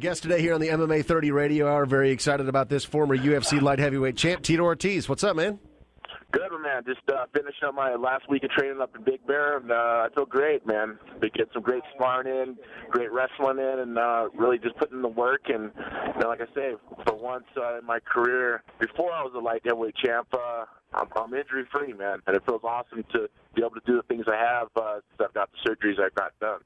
guest today here on the MMA 30 Radio Hour, very excited about this former UFC light heavyweight champ, Tito Ortiz. What's up, man? Good, man. Just finished up my last week of training up in Big Bear, and I feel great, man. Been getting some great sparring in, great wrestling in, and really just putting in the work. And like I say, for once in my career, before I was a light heavyweight champ, I'm injury-free, man. And it feels awesome to be able to do the things I have since I've got the surgeries I've got done.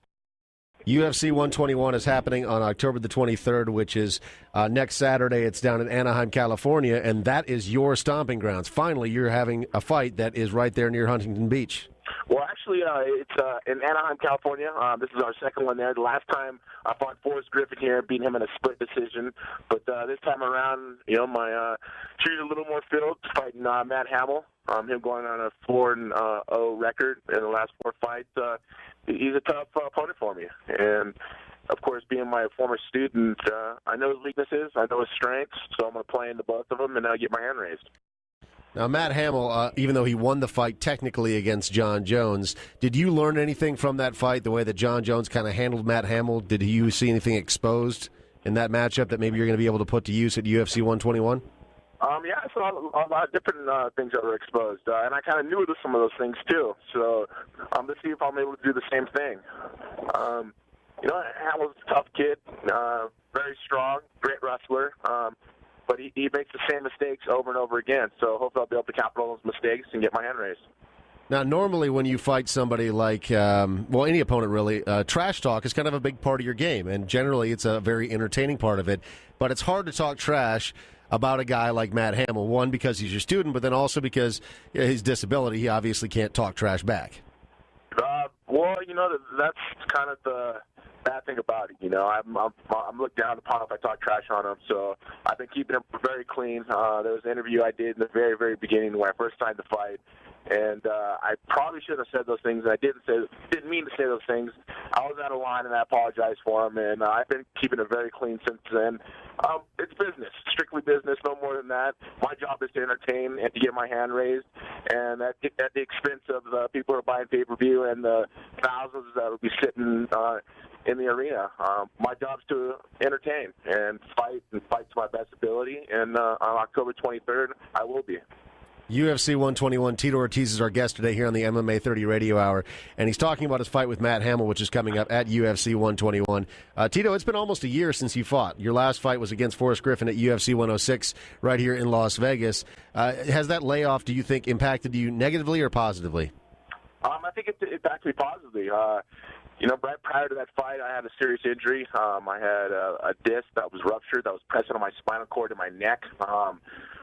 UFC 121 is happening on October the 23rd, which is next Saturday. It's down in Anaheim, California, and that is your stomping grounds. Finally, you're having a fight that is right there near Huntington Beach. Well, actually, it's in Anaheim, California. This is our second one there. The last time I fought Forrest Griffin here, beat him in a split decision. But this time around, my shoes are a little more filled, fighting Matt Hamill. Him going on a 4-0 record in the last 4 fights. He's a tough opponent for me. And, of course, being my former student, I know his weaknesses, I know his strengths, so I'm going to play into both of them and get my hand raised. Now, Matt Hamill, even though he won the fight technically against John Jones, did you learn anything from that fight, the way that John Jones kind of handled Matt Hamill? Did you see anything exposed in that matchup that maybe you're going to be able to put to use at UFC 121? Yeah, I saw a lot of different things that were exposed, and I kind of knew some of those things too. So let's see if I'm able to do the same thing. Hamill's a tough kid, very strong, great wrestler, but he makes the same mistakes over and over again. So hopefully I'll be able to capitalize on those mistakes and get my hand raised. Now, normally when you fight somebody like, any opponent really, trash talk is kind of a big part of your game, and generally it's a very entertaining part of it. But it's hard to talk trash about a guy like Matt Hamill, one, because he's your student, but then also because his disability, he obviously can't talk trash back. That's kind of the bad thing about it. I'm looked down upon if I talk trash on him, so I've been keeping it very clean. There was an interview I did in the very, very beginning when I first signed the fight, and I probably should have said those things, and I didn't mean to say those things. I was out of line, and I apologize for them, and I've been keeping it very clean since then. It's business, strictly business, no more than that. My job is to entertain and to get my hand raised, and at the expense of the people who are buying pay-per-view and the thousands that will be sitting in the arena. My job is to entertain and fight to my best ability, and on October 23rd, I will be. UFC 121, Tito Ortiz is our guest today here on the MMA 30 Radio Hour, and he's talking about his fight with Matt Hamill, which is coming up at UFC 121. Tito, it's been almost a year since you fought. Your last fight was against Forrest Griffin at UFC 106 right here in Las Vegas. Has that layoff, do you think, impacted you negatively or positively? I think it impacted me positively. Right prior to that fight, I had a serious injury. I had a disc that was ruptured, that was pressing on my spinal cord and my neck.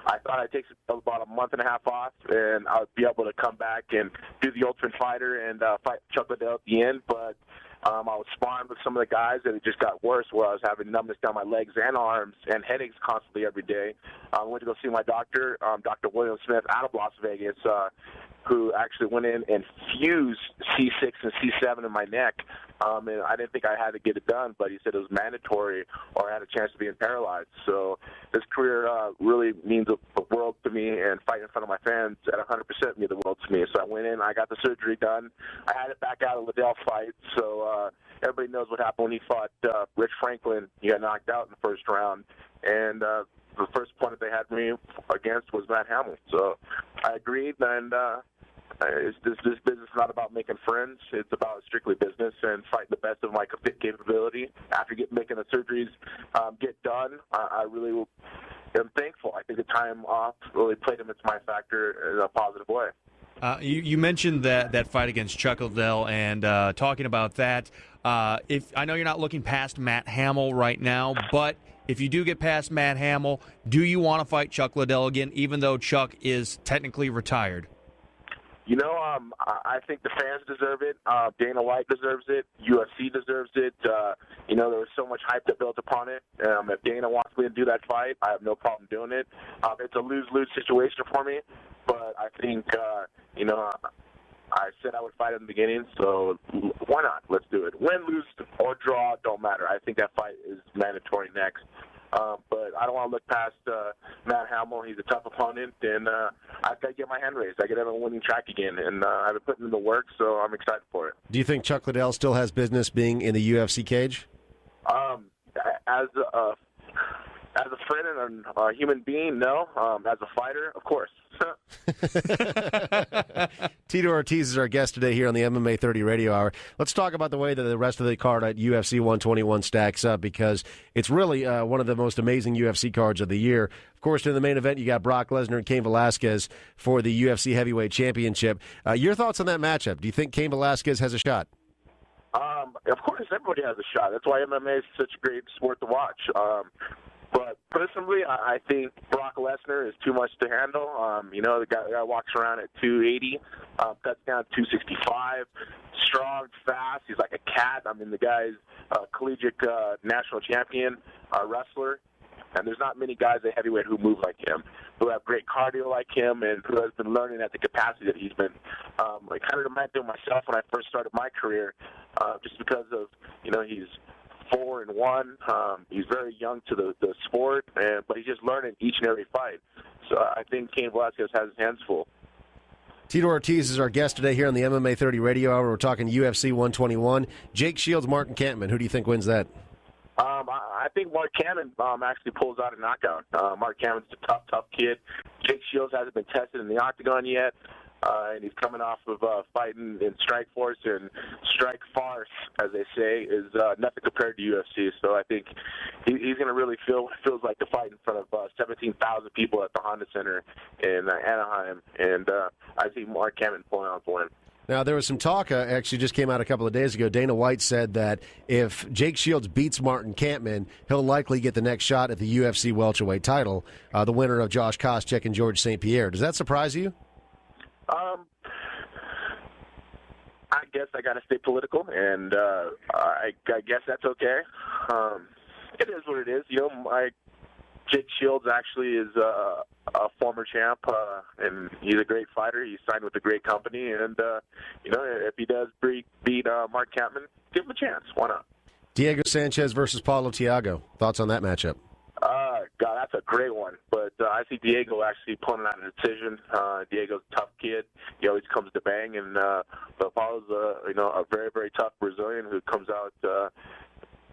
I thought I'd take about a month and a half off, and I would be able to come back and do the Ultimate Fighter and fight Chuck Liddell at the end. But I was sparring with some of the guys, and it just got worse, where I was having numbness down my legs and arms and headaches constantly every day. I went to go see my doctor, Dr. William Smith, out of Las Vegas, who actually went in and fused C6 and C7 in my neck. And I didn't think I had to get it done, but he said it was mandatory or I had a chance of being paralyzed. So this career really means the world to me, and fighting in front of my fans at 100% means the world to me. So I went in, I got the surgery done. I had it back out of Liddell's fight, so everybody knows what happened when he fought Rich Franklin. He got knocked out in the first round, and the first opponent they had me against was Matt Hamill. So I agreed, and this business is not about making friends. It's about strictly business and fighting the best of my capability. After making the surgeries get done, I really am thankful. I think the time off really played into my factor in a positive way. You mentioned that fight against Chuck Liddell, and talking about that, if I know you're not looking past Matt Hamill right now, but if you do get past Matt Hamill, do you want to fight Chuck Liddell again, even though Chuck is technically retired? I think the fans deserve it. Dana White deserves it. UFC deserves it. There was so much hype that built upon it. If Dana wants me to do that fight, I have no problem doing it. It's a lose-lose situation for me, but I think, I said I would fight in the beginning, so why not? Let's do it. Win, lose, or draw, don't matter. I think that fight is mandatory next. But I don't want to look past Matt Hamill. He's a tough opponent, and I've got to get my hand raised. I get on a winning track again, and I've been putting in the work, so I'm excited for it. Do you think Chuck Liddell still has business being in the UFC cage? As a friend and a human being, no. As a fighter, of course. Tito Ortiz is our guest today here on the MMA 30 Radio Hour. Let's talk about the way that the rest of the card at UFC 121 stacks up, because it's really one of the most amazing UFC cards of the year. Of course, in the main event, you got Brock Lesnar and Cain Velasquez for the UFC Heavyweight Championship. Your thoughts on that matchup? Do you think Cain Velasquez has a shot? Of course, everybody has a shot. That's why MMA is such a great sport to watch. But personally, I think Brock Lesnar is too much to handle. The guy walks around at 280, cuts down 265, strong, fast. He's like a cat. I mean, the guy's a collegiate national champion wrestler. And there's not many guys at heavyweight who move like him, who have great cardio like him, and who has been learning at the capacity that he's been. I kind of reminded me of myself when I first started my career, just because of, he's 4-1. He's very young to the sport, but he's just learning each and every fight. So I think Cain Velasquez has his hands full. Tito Ortiz is our guest today here on the MMA 30 Radio Hour. We're talking UFC 121. Jake Shields, Martin Kampmann. Who do you think wins that? I think Mark Kampmann actually pulls out a knockout. Mark Kampmann's a tough kid. Jake Shields hasn't been tested in the octagon yet, and he's coming off of fighting in Strikeforce, and Strikeforce, as they say, is nothing compared to UFC. So I think he's going to really feels like the fight in front of 17,000 people at the Honda Center in Anaheim, and I see Mark Kampmann pulling out the win. Now, there was some talk, actually just came out a couple of days ago. Dana White said that if Jake Shields beats Martin Kampmann, he'll likely get the next shot at the UFC welterweight title, the winner of Josh Koscheck and George St. Pierre. Does that surprise you? I guess I got to stay political, and I guess that's okay. It is what it is. Jake Shields actually is a former champ, and he's a great fighter. He's signed with a great company, and if he does beat Mark Kampmann, give him a chance. Why not? Diego Sanchez versus Paulo Thiago. Thoughts on that matchup? God, that's a great one. But I see Diego actually pulling out a decision. Diego's a tough kid. He always comes to bang, and but Paulo's a very, very tough Brazilian who comes out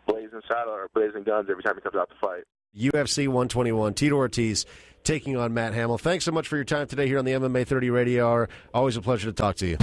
blazing saddle or blazing guns every time he comes out to fight. UFC 121, Tito Ortiz taking on Matt Hamill. Thanks so much for your time today here on the MMA 30 Radio Hour. Always a pleasure to talk to you.